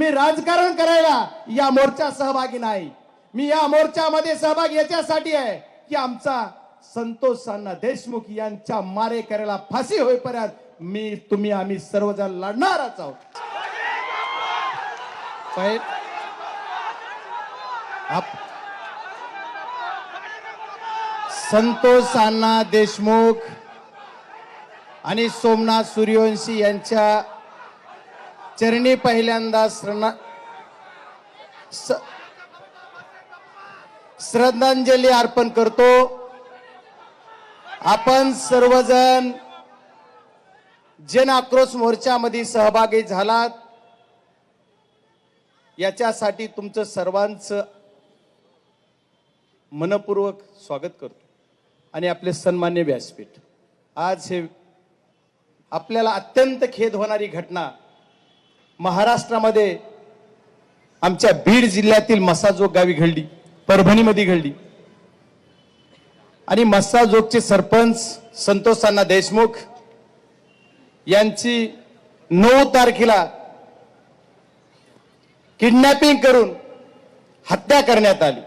मी राजकारण करायला या मोर्चा सहभागी नाही। मी या मोर्चामध्ये सहभागी याच्यासाठी आहे की आमचा संतोष अण्णा देशमुख यांच्या मारेकऱ्याला फाशी होईपर्यंत मी तुम्ही आम्ही सर्वजण लढणारच आहोत। संतोष अण्णा देशमुख आणि सोमनाथ सूर्यवंशी यांच्या चरणी पहिल्यांदा श्रद्धांजली अर्पण करतो। आपण सर्वजण जन आक्रोश मोर्चामध्ये सहभागी झालात याच्यासाठी तुमचं सर्वांचं मनपूर्वक स्वागत करतो। आणि आपले सन्मान्य व्यासपीठ, आज हे आपल्याला अत्यंत खेद होणारी घटना महाराष्ट्रामध्ये आमच्या बीड जिल्ह्यातील मसाजोग गावी घडली, परभणीमध्ये घडली। आणि मसाजोगचे सरपंच संतोष अण्णा देशमुख यांची 9 तारखेला किडनॅपिंग करून हत्या करण्यात आली।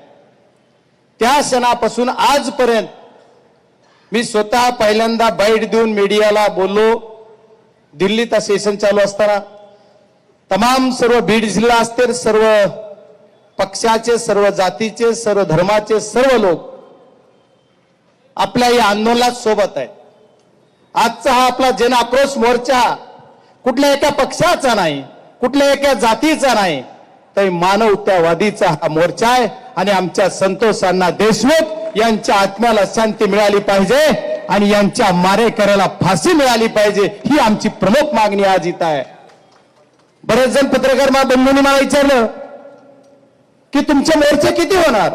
त्या क्षणापासून आजपर्यंत मी स्वतः पहिल्यांदा बाईट देऊन मीडियाला बोललो। दिल्लीत सेशन चालू असताना तमाम सर्व बीड जिल्हा असतील, सर्व पक्षाचे, सर्व जातीचे, सर्व धर्माचे सर्व लोक आपल्या या आंदोलनात सोबत आहेत। आजचा हा आपला जन आक्रोश मोर्चा कुठल्या एका पक्षाचा नाही, कुठल्या एका जातीचा नाही, तर मानवतावादीचा हा मोर्चा आहे। आणि आमच्या संतोष अण्णा देशमुख यांच्या आत्म्याला शांती मिळाली पाहिजे आणि यांच्या मारेकऱ्याला फाशी मिळाली पाहिजे, ही आमची प्रमुख मागणी आज इथं आहे। बरेच जण पत्रकार बंधूंनी मला विचारलं की तुमचे मोर्चे किती होणार?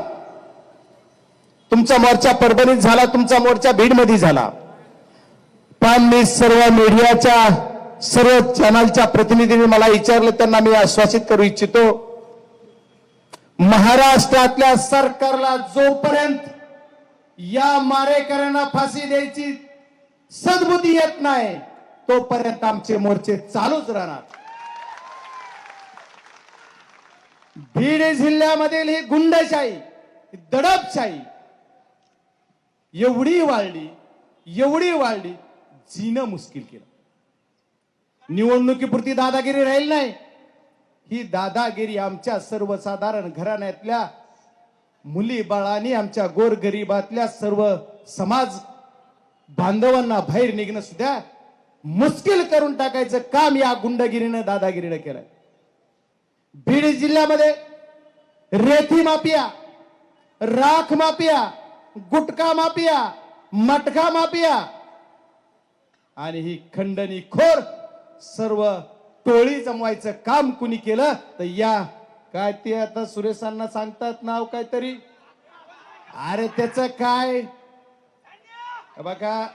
तुमचा मोर्चा परभणीत झाला, तुमचा मोर्चा बीडमध्ये झाला, पण मी सर्व मीडियाच्या सर्व चॅनलच्या प्रतिनिधींनी मला विचारलं, त्यांना मी आश्वासित करू इच्छितो, महाराष्ट्रातल्या सरकारला जोपर्यंत या मारेकऱ्यांना फाशी द्यायची सद्बुद्धी येत नाही तोपर्यंत आमचे मोर्चे चालूच राहणार। बीड जिल्ह्यामधील ही गुंडशाही, दडपशाही एवढी वाढली जीणं मुश्किल केलं। निवडणुकीपुरती दादागिरी राहील नाही, ही दादागिरी आमच्या सर्वसाधारण घराण्यातल्या मुली बाळांनी, आमच्या गोरगरिबातल्या सर्व समाज बांधवांना बाहेर निघणं सुद्धा मुश्किल करून टाकायचं काम या गुंडगिरीनं, दादागिरीनं केलंय। बीड जिल्ह्यामध्ये रेती माफिया, राख माफिया, गुटखा माफिया, मटका माफिया आणि ही खंडणीखोर सर्व टोळी जमवायचं काम कुणी केलं तर या काय ते आता सुरेशांना सांगतात नाव काहीतरी, अरे त्याचं काय बघा।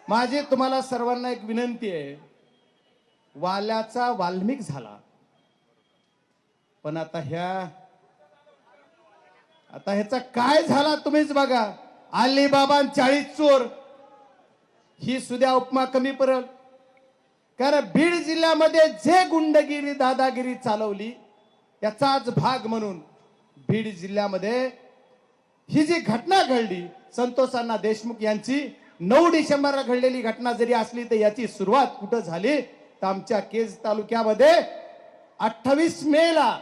माझी तुम्हाला सर्वांना एक विनंती आहे, वाल्याचा वाल्मिक झाला, पण आता ह्याचा काय झाला तुम्हीच बघा। अलीबाबा 40 चोर ही सुद्धा उपमा कमी पडेल, कारण बीड जिल्ह्यामध्ये जे गुंडगिरी दादागिरी चालवली त्याचाच भाग म्हणून बीड जिल्ह्यामध्ये ही जी घटना घडली संतोष अण्णा देशमुख यांची 9 डिसेंबरला घडलेली घटना जरी असली तर याची सुरुवात कुठं झाली तर आमच्या केज तालुक्यामध्ये 28 मेला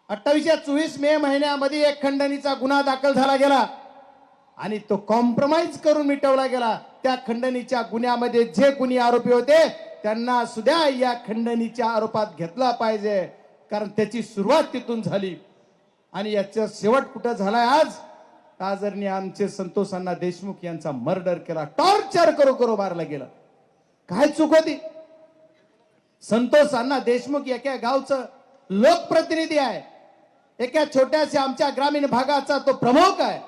28 या 24 मे महिन्यामध्ये एक खंडणीचा गुन्हा दाखल झाला गेला आणि तो कॉम्प्रोमाइज करून मिटवला गेला। त्या खंडणीच्या गुन्ह्यामध्ये जे कुणी आरोपी होते त्यांना सुद्धा या खंडणीच्या आरोपात घेतला पाहिजे, कारण त्याची सुरुवात तिथून झाली आणि याचा शेवट कुठं झालाय। आज ताजरने आमचे संतोष अण्णा देशमुख यांचा मर्डर केला, टॉर्चर करू मारला गेला। काय चूक होती? संतोष अण्णा देशमुख एका गावचं लोकप्रतिनिधी आहे, एका छोट्याशा आमच्या ग्रामीण भागाचा तो प्रमुख आहे।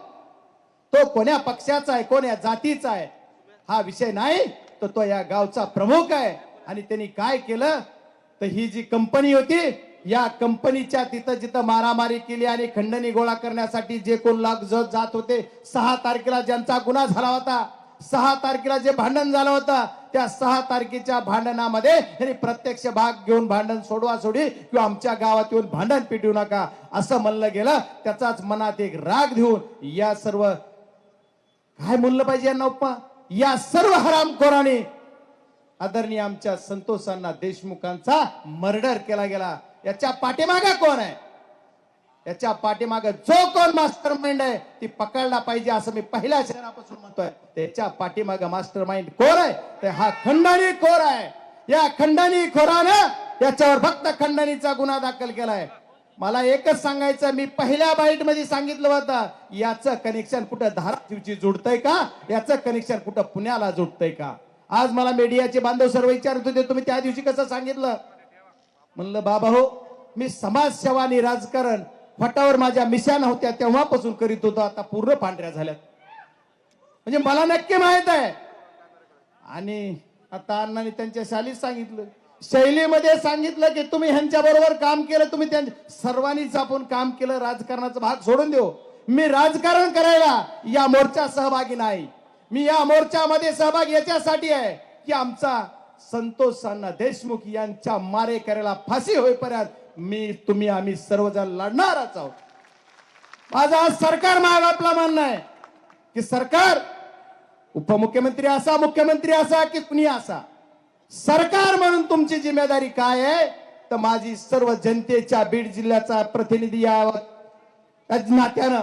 तो कोण्या पक्षाचा आहे, कोण्या जातीचा आहे हा विषय नाही, तर तो या गावचा प्रमुख आहे। आणि त्यांनी काय केलं तर ही जी कंपनी होती या कंपनीच्या तिथं जिथं मारामारी केली आणि खंडणी गोळा करण्यासाठी जे कोण लाख जात होते, 6 तारखेला ज्यांचा गुन्हा झाला होता, 6 तारखेला जे भांडण झालं होतं त्या 6 तारखेच्या भांडणामध्ये यांनी प्रत्यक्ष भाग घेऊन भांडण सोडवा सोडी किंवा आमच्या गावात येऊन भांडण पिटवू नका असं म्हणलं गेलं. त्याचाच मनात एक राग देऊन या सर्व काय म्हणलं पाहिजे यांना उपमा, या सर्व हरामखोरांनी आदरणीय आमच्या संतोष अण्णा देशमुखांचा मर्डर केला गेला. याच्या पाठीमागे कोण आहे, याच्या पाठीमागे जो कोण मास्टर माइंड आहे ती पकडला पाहिजे असं मी पहिल्या शहरापासून म्हणतोय. त्याच्या पाठीमागे मास्टर माइंड कोण आहे ते हा खंडणी खोर आहे. या खंडणी खोरानं याच्यावर फक्त खंडणीचा गुन्हा दाखल केलाय. मला एकच सांगायचं, मी पहिल्या बाईट मध्ये सांगितलं होतं याचं कनेक्शन कुठं धाराशिवची जुडतंय का, याचं कनेक्शन कुठं पुण्याला जुडतंय का. आज मला मीडियाचे बांधव सर्व विचारत होते तुम्ही त्या दिवशी कसं सांगितलं. म्हणलं बाबा हो, मी समाजसेवा आणि राजकारण फटावर माझ्या मिशन होत्या तेव्हापासून करीत होतो, आता पूर्ण पांढऱ्या झाल्यात. म्हणजे मला नक्की माहित आहे. आणि आता अण्णांनी त्यांच्या शैलीमध्ये सांगितलं की तुम्ही ह्यांच्या बरोबर काम केलं, तुम्ही त्यांच्या सर्वांनीच आपण काम केलं, राजकारणाचा भाग सोडून देऊ. मी राजकारण करायला या मोर्चा सहभागी नाही. मी या मोर्चामध्ये सहभाग याच्यासाठी आहे की आमचा संतोष अण्णा देशमुख यांच्या मारेकऱ्याला फाशी होईपर्यंत मी तुम्ही आम्ही सर्वजण लढणारच आहोत. माझा आज सरकार माग आपला म्हणणं आहे की सरकार, उपमुख्यमंत्री असा, मुख्यमंत्री असा की कुणी असा, सरकार म्हणून तुमची जिम्मेदारी काय आहे. तर माझी सर्व जनतेच्या बीड जिल्ह्याचा प्रतिनिधी या नात्यानं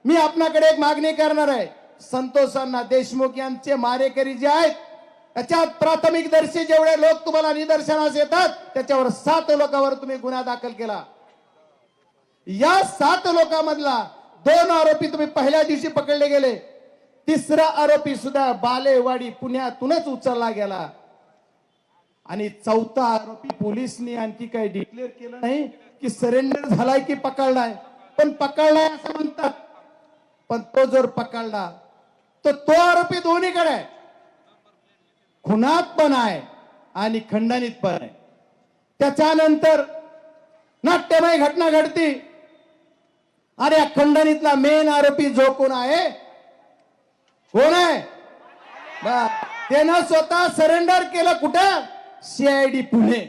मी आपल्याकडे एक मागणी करणार आहे. संतोष अण्णा देशमुख यांचे मारेकरी जे आहेत त्याच्यात प्राथमिक दर्शी जेवढे लोक तुम्हाला निदर्शनास येतात त्याच्यावर 7 लोकांवर तुम्ही गुन्हा दाखल केला. या 7 लोकांमधला 2 आरोपी तुम्ही पहिल्या दिवशी पकडले गेले. 3रा आरोपी सुद्धा बालेवाडी पुण्यातूनच उचलला गेला. आणि 4था आरोपी पोलिसनी आणखी काही डिक्लेअर केलं नाही की सरेंडर झालाय की पकडलाय, पण पकडलाय असं म्हणतात. पण तो जर पकडला तर तो आरोपी दोन्हीकडे आहे, खुनात पण आहे आणि खंडणीत पण आहे. त्याच्यानंतर नाट्यमय घटना घडती आणि या खंडणीतला मेन आरोपी जो कोण आहे त्यानं स्वतः सरेंडर केलं कुठं, CID पुणे.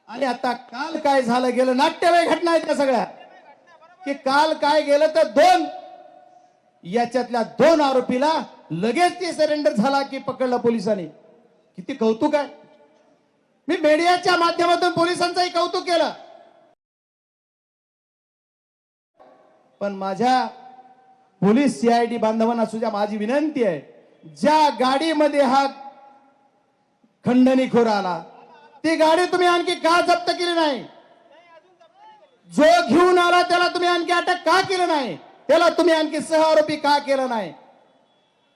आणि आता काल काय झालं गेलं, नाट्यमय घटना आहेत त्या सगळ्या, की काल काय गेलं तर याच्यातल्या 2 आरोपीला लगेच ते सरेंडर झाला की पकडलं पोलिसांनी. किती कौतुक आहे. मी मीडियाच्या माध्यमातून पोलिसांचंही कौतुक केलं. पण माझ्या पोलीस CID बांधवांना सुद्धा माझी विनंती आहे, ज्या गाडीमध्ये हा खंडणीखोर आला ती गाडी तुम्ही आणखी का जप्त केली नाही. जो घेऊन आला त्याला तुम्ही आणखी अटक का केलं नाही, त्याला तुम्ही आणखी सह आरोपी का केलं नाही.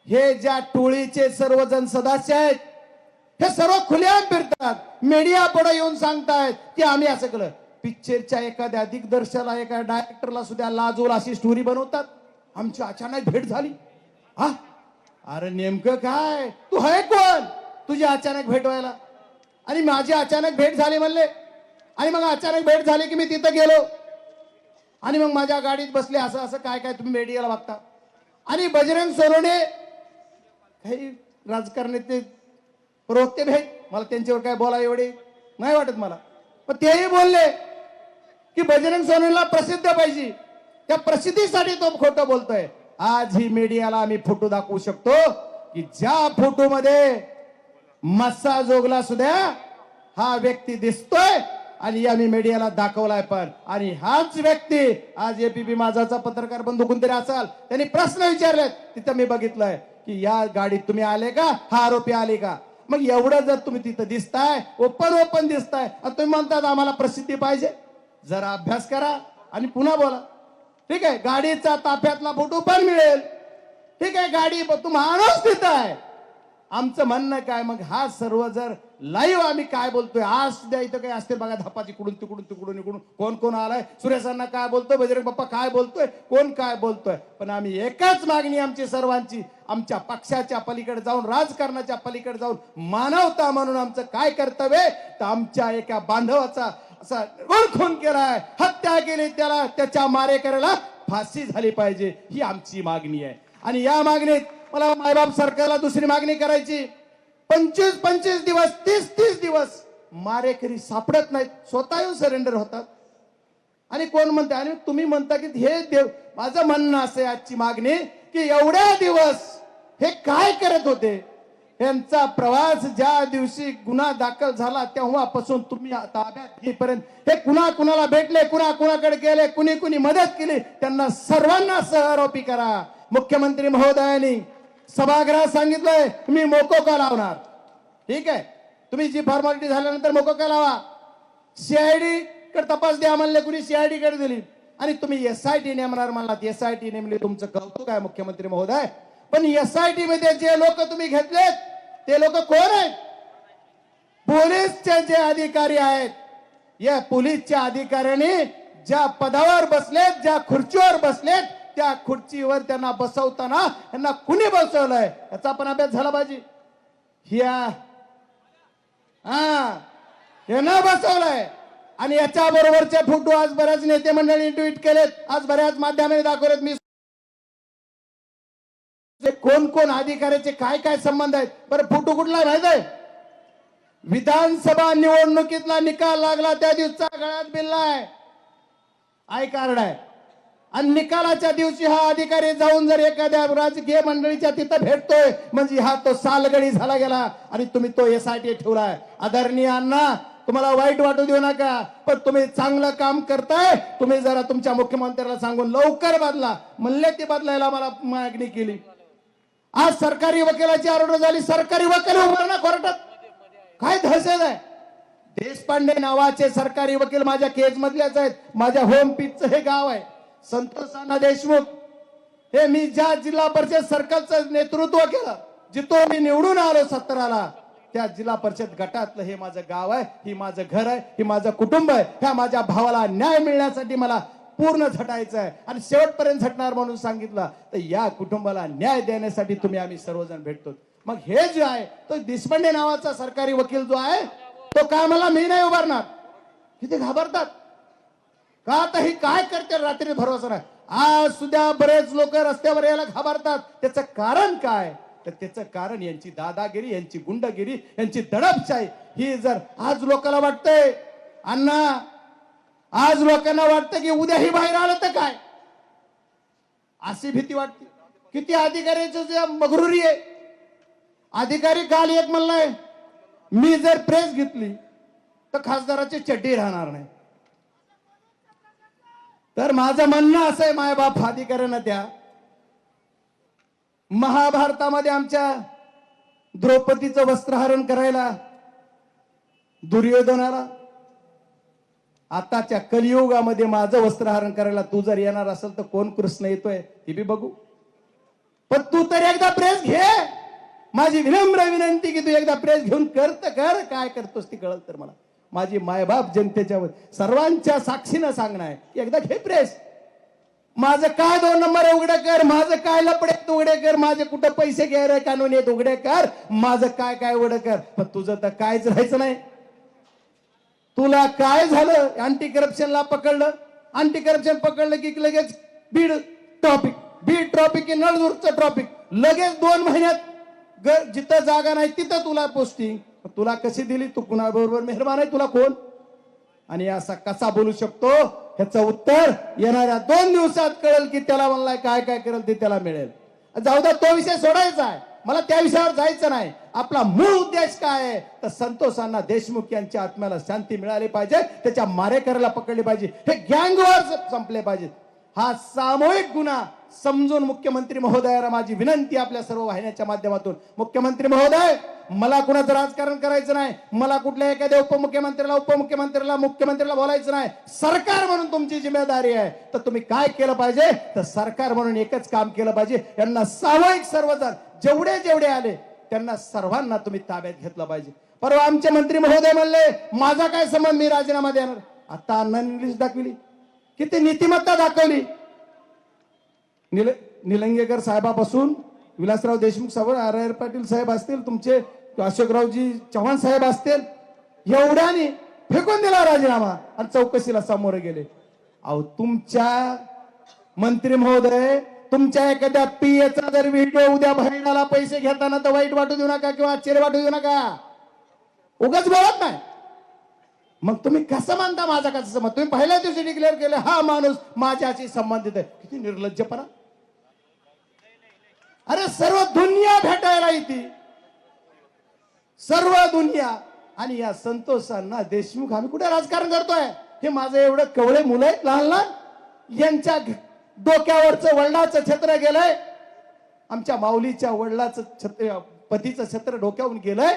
हे ज्या टोळीचे सर्वजण सदस्य आहेत हे सर्व खुलेआम फिरतात, मीडिया पुढे येऊन सांगतायत की आम्ही असं केलं. पिक्चरच्या एखाद्या दिग्दर्शकाला, एका डायरेक्टरला सुद्धा लाजवल अशी स्टोरी बनवतात. आमची अचानक भेट झाली. हा, अरे नेमकं काय, तू आहे कोण तुझी अचानक भेट व्हायला. आणि माझी अचानक भेट झाली म्हणले. आणि मग अचानक भेट झाली की मी तिथं गेलो आणि मग माझ्या गाडीत बसले. असं असं काय काय तुम्ही मीडियाला बघता. आणि बजरंग सोनवणे काही राजकारणाचे प्रवक्ते भेट, मला त्यांच्यावर काय बोला एवढे नाही वाटत मला, पण तेही बोलले की बजरंग सोनवणेला प्रसिद्ध पाहिजे, त्या प्रसिद्धीसाठी तो खोटं बोलतोय. आज ही मीडियाला आम्ही फोटो दाखवू शकतो की ज्या फोटो मध्ये मस्सा जोगला सुद्धा हा व्यक्ती दिसतोय आणि आम्ही मीडियाला दाखवलाय. पण आणि हाच व्यक्ती आज APP माझाचा पत्रकार बंधू कोणतरी असाल, त्यांनी प्रश्न विचारलेत, तिथं मी बघितलंय की या गाडीत तुम्ही आले का, हा आरोपी आले का. मग एवढं जर तुम्ही तिथं दिसताय, ओपन दिसताय, तुम्ही म्हणतात आम्हाला प्रसिद्धी पाहिजे, जरा अभ्यास करा आणि पुन्हा बोला. ठीक आहे, गाडीचा ताफ्यातला फोटो पण मिळेल. ठीक आहे, गाडी तू माणूस तिथं आहे. आमचं म्हणणं काय, मग हा सर्व जर लाईव्ह आम्ही काय बोलतोय, आज सुद्धा इथं काय असते बघा, धपाची इकडून तिकडून कोण कोण आलाय, सुरेशांना काय बोलतोय, बजरंग बाप्पा काय बोलतोय, कोण काय बोलतोय. पण आम्ही एकच मागणी आमची सर्वांची, आमच्या पक्षाच्या पलीकडे जाऊन, राजकारणाच्या पलीकडे जाऊन, मानवता म्हणून आमचं काय कर्तव्य, तर आमच्या एका बांधवाचा असा खून केलाय, हत्या केली, त्याला त्याच्या मारेकऱ्याला फाशी झाली पाहिजे, ही आमची मागणी आहे. आणि या मागणीत मला मायबाप सरकारला दुसरी मागणी करायची. 25-25 दिवस 30-30 दिवस मारेकरी सापडत नाहीत, स्वतः येऊन सरेंडर होतात. आणि कोण म्हणते, आणि तुम्ही म्हणता की हे देव. माझं म्हणणं असं आहे आजची मागणी की एवढ्या दिवस हे काय करत होते. यांचा प्रवास ज्या दिवशी गुन्हा दाखल झाला तेव्हापासून तुम्ही ताब्यात घेईपर्यंत हे कुणा कुणाला भेटले, कुणा कुणाकडे गेले, कुणी कुणी मदत केली, त्यांना सर्वांना सहआरोपी करा. मुख्यमंत्री महोदयांनी सभागृहात सांगितलंय तुम्ही मोकोका लावणार. ठीक आहे, तुम्ही जी फॉर्मॅलिटी झाल्यानंतर मोकोका लावा. सीआयडी कडे तपास द्या म्हणले, कुणी सीआयडी कडे दिली. आणि तुम्ही एसआयटी नेमणार म्हणलात. एसआयटी नेमली, तुमचं कौतुक आहे मुख्यमंत्री महोदय. पण एसआयटी मध्ये जे लोक तुम्ही घेतलेत ते लोक कोण आहेत? पोलीसचे जे अधिकारी आहेत. या पोलीसच्या अधिकाऱ्यांनी ज्या पदावर बसलेत, ज्या खुर्चीवर बसलेत, त्या खुर्चीवर त्यांना बसवताना त्यांना कुणी बसवलंय याचा पण अभ्यास झाला पाहिजे. यांना बसवलंय. आणि याच्या बरोबरचे फोटो आज बऱ्याच नेते मंडळींनी ट्विट केलेत, आज बऱ्याच माध्यमांनी दाखवलेत. मी कोण कोण अधिकाऱ्याचे काय काय संबंध आहेत. बरं फोटो कुठला माहित आहे? विधानसभा निवडणुकीतला निकाल लागला त्या दिवसाचा गळ्यात बिल्ला आहे, आय कार्ड आहे. आणि निकालाच्या दिवशी हा अधिकारी जाऊन जर एखाद्या राजकीय मंडळीच्या तिथं भेटतोय म्हणजे हा तो सालगडी झाला गेला. आणि तुम्ही तो एसआयटी ठेवलाय. आदरणीय अण्णा, तुम्हाला वाईट वाटू देऊ नका, पण तुम्ही चांगलं काम करताय. तुम्ही जरा तुमच्या मुख्यमंत्र्याला सांगून लवकर बदला म्हणले, ते बदलायला मला मागणी केली. आज सरकारी वकिलाची ऑर्डर झाली, सरकारी वकील उभं ना कोर्टात. काय दहशत आहे. देशपांडे नावाचे सरकारी वकील माझ्या केज मधल्याच आहेत. माझ्या होम पिचचं हे गाव आहे. संतोष अण्णा देशमुख हे मी ज्या जिल्हा परिषद सर्कलचं नेतृत्व केलं, जिथून मी निवडून आलो 17ला, त्या जिल्हा परिषद गटातलं हे माझं गाव आहे, ही माझं घर आहे, ही माझं कुटुंब आहे. ह्या माझ्या भावाला न्याय मिळण्यासाठी मला पूर्ण झटायचं आहे आणि शेवटपर्यंत झटणार म्हणून सांगितलं. तर या कुटुंबाला न्याय देण्यासाठी तुम्ही आम्ही सर्वजण भेटतो. मग हे जे आहे तो देशपांडे नावाचा सरकारी वकील जो आहे तो काय मला मी नाही उभारणार. किती घाबरतात का? आता ही काय करते रात्री भरोसा नाही. आज सुद्धा बरेच लोक रस्त्यावर यायला घाबरतात. त्याचं कारण काय? तर त्याचं कारण यांची दादागिरी, यांची गुंडगिरी, यांची दडपशाही. ही जर आज लोकांना वाटतंय अण्णा, आज लोकांना वाटतं की उद्या ही बाहेर आलं तर काय, अशी भीती वाटते. किती अधिकाऱ्याचं मगरुरी आहे. अधिकारी काल एक म्हणलाय मी जर प्रेस घेतली तर खासदाराची चड्डी राहणार नाही. तर माझं म्हणणं असं आहे, मायबाप अधिकाऱ्यांना त्या महाभारतामध्ये आमच्या द्रौपदीचं वस्त्रहरण करायला दुर्योधनाला, आताच्या कलियुगामध्ये माझं वस्त्रहरण करायला तू जर येणार असेल तर कोण कृष्ण येतोय ते बी बघू. पण तू तर एकदा प्रेस घे. माझी विनम्र विनंती की तू एकदा प्रेस घेऊन कर तर कर. काय करतोस ती कळल तर मला. माझी मायबाप जनतेच्या सर्वांच्या साक्षीनं सांगणं आहे, एकदा घे प्रेस. माझं काय 2 नंबर उघडे कर, माझं काय लपडे उघडे कर, माझे कुठं पैसे घ्यायला कानून येत उघडे कर, माझं काय काय उघडे कर. पण तुझं तर कायच राहायचं नाही. तुला काय झालं? अँटी करप्शनला पकडलं. अँटी करप्शन पकडलं की लगेच बीड ट्रॉपिक नळदुर्गचं ट्रॉपिक लगेच 2 महिन्यात जिथं जागा नाही तिथं तुला पोस्टिंग. तुला कशी दिली? तू कुणाबरोबर मेहरबान आहे? तुला कोण? आणि असा कसा बोलू शकतो? ह्याचं उत्तर येणाऱ्या 2 दिवसात कळेल की त्याला म्हणलाय काय काय करेल ते त्याला मिळेल. जाऊ द्या, तो विषय सोडायचा आहे. मला त्या विषयावर जायचं नाही. आपला मूळ उद्देश काय आहे तर संतोष अण्णा देशमुख यांच्या आत्म्याला शांती मिळाली पाहिजे, त्याच्या मारेकऱ्याला पकडले पाहिजे, हे गँगवॉर संपले पाहिजेत. हा सामूहिक गुन्हा समजून मुख्यमंत्री महोदयाला माझी विनंती आपल्या सर्व वाहिन्याच्या माध्यमातून. मुख्यमंत्री महोदय, मला कुणाचं राजकारण करायचं नाही. मला कुठल्या एखाद्या मुख्यमंत्र्याला बोलायचं नाही. सरकार म्हणून तुमची जिम्मेदारी आहे. तर तुम्ही काय केलं पाहिजे तर सरकार म्हणून एकच काम केलं पाहिजे. यांना सामूहिक सर्वजण जेवढे जेवढे आले त्यांना सर्वांना तुम्ही ताब्यात घेतलं पाहिजे. परवा आमचे मंत्री महोदय म्हणले माझा काय संबंध, मी राजीनामा देणार. आता अण्णांनी लिस्ट दाखवली, किती नीतिमत्ता दाखवली. निलंगेकर साहेबापासून विलासराव देशमुख साहेब, आर पाटील साहेब असतील, तुमचे अशोकरावजी चव्हाण साहेब असतील, एवढ्यानी फेकून दिला राजीनामा आणि चौकशीला सामोरे गेले. अहो तुमच्या मंत्री महोदय, तुमच्या एखाद्या पीएचा जर व्हिडिओ उद्या बाहेर आला पैसे घेताना तर वाईट वाटू देऊ नका किंवा आश्चर्य वाटू देऊ नका. उगाच बोलत नाही. मग तुम्ही कसं मानता माझा कसं संबंध? तुम्ही पहिल्या दिवशी डिक्लेअर केलं हा माणूस माझ्याशी संबंधित आहे. किती निर्लज्जपणा. अरे सर्व दुनिया भेटायला येते, सर्व दुनिया. आणि या संतोषांना देशमुख आम्ही कुठे राजकारण करतोय? हे माझं एवढं कवळे मुलं आहेत लहान लहान, यांच्या डोक्यावरचं वडिलाचं छत्र गेलंय, आमच्या माऊलीच्या वडिलाचं छत्र पतीचं छत्र डोक्यावरून गेलंय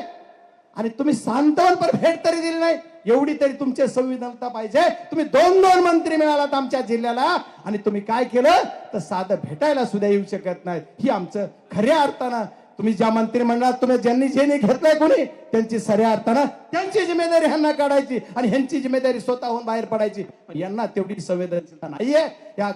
आणि तुम्ही सांत्वन पर भेट तरी दिली नाही. एवढी तरी तुमची संविधानता पाहिजे. तुम्ही 2-2 मंत्री मिळालात आमच्या जिल्ह्याला आणि तुम्ही काय केलं तर साधं भेटायला सुद्धा येऊ शकत नाहीत. ही आमचं खऱ्या अर्थानं तुम्ही ज्या मंत्रिमंडळात तुम्ही ज्यांनी जे घेतलंय कोणी त्यांची खऱ्या अर्थानं त्यांची जिम्मेदारी ह्यांना काढायची आणि ह्यांची जिम्मेदारी स्वतःहून बाहेर पडायची. यांना तेवढी संवेदनशीलता नाहीये, या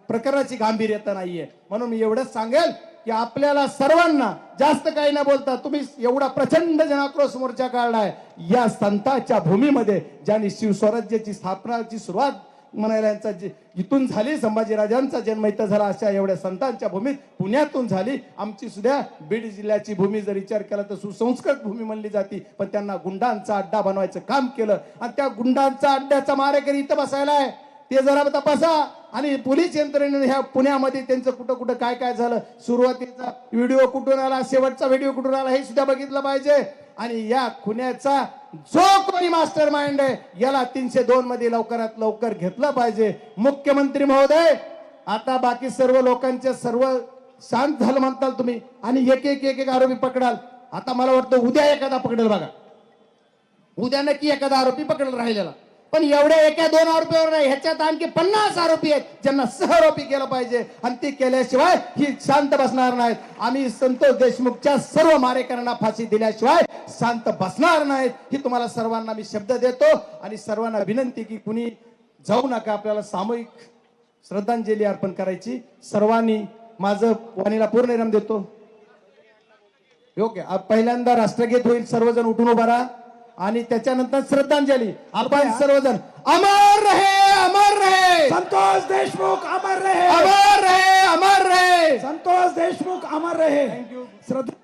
प्रकरणाची गांभीर्यता नाहीये. म्हणून मी एवढंच सांगेल की आपल्याला सर्वांना जास्त काही न बोलता तुम्ही एवढा प्रचंड जनाक्रोश मोर्चा काढलाय या संतांच्या भूमीमध्ये, ज्यांनी शिवस्वराज्याची स्थापनाची सुरुवात म्हणायला यांचा इथून झाली, संभाजीराजांचा जन्म इथं झाला, अशा एवढ्या संतांच्या भूमीत पुण्यातून झाली. आमची सुद्धा बीड जिल्ह्याची भूमी जर विचार केला तर सुसंस्कृत भूमी म्हणली जाते, पण त्यांना गुंडांचा अड्डा बनवायचं काम केलं आणि त्या गुंडांचा अड्ड्याचा मारेकरी इथं बसायला आहे. ते जरा तपासा. आणि पोलीस यंत्रणेने ह्या पुण्यामध्ये त्यांचं कुठं कुठं काय काय झालं, सुरुवातीचा व्हिडिओ कुठून आला, शेवटचा व्हिडिओ कुठून आला, हे सुद्धा बघितलं पाहिजे. आणि या खुन्याचा जो कोणी मास्टर माइंड आहे याला 302 मध्ये लवकरात लवकर घेतलं पाहिजे. मुख्यमंत्री महोदय, आता बाकी सर्व लोकांचे सर्व शांत झालं म्हणताल तुम्ही आणि एक एक एक एक आरोपी पकडाल. आता मला वाटतं उद्या एखादा पकडेल बघा, उद्या नक्की एखादा आरोपी पकडेल राहिलेला. पण एवढ्या एका 2 आरोपीवर नाही, ह्याच्यात आणखी 50 आरोपी आहेत ज्यांना सहआरोपी केलं पाहिजे आणि ते केल्याशिवाय ही शांत बसणार नाहीत. आम्ही संतोष देशमुखच्या सर्व मारेकऱ्यांना फाशी दिल्याशिवाय शांत बसणार नाहीत. ही तुम्हाला सर्वांना मी शब्द देतो आणि सर्वांना विनंती की कुणी जाऊ नका, आपल्याला सामूहिक श्रद्धांजली अर्पण करायची. सर्वांनी माझं वाणीला पूर्ण विराम देतो. योग्य पहिल्यांदा राष्ट्रगीत होईल, सर्वजण उठून उभा राहा आणि त्याच्यानंतर श्रद्धांजली. आपण सर्वजण अमर रहे, अमर रहे संतोष देशमुख, अमर रहे, अमर रहे, अमर रहे संतोष देशमुख, अमर रहे. थँक्यू. श्रद्धा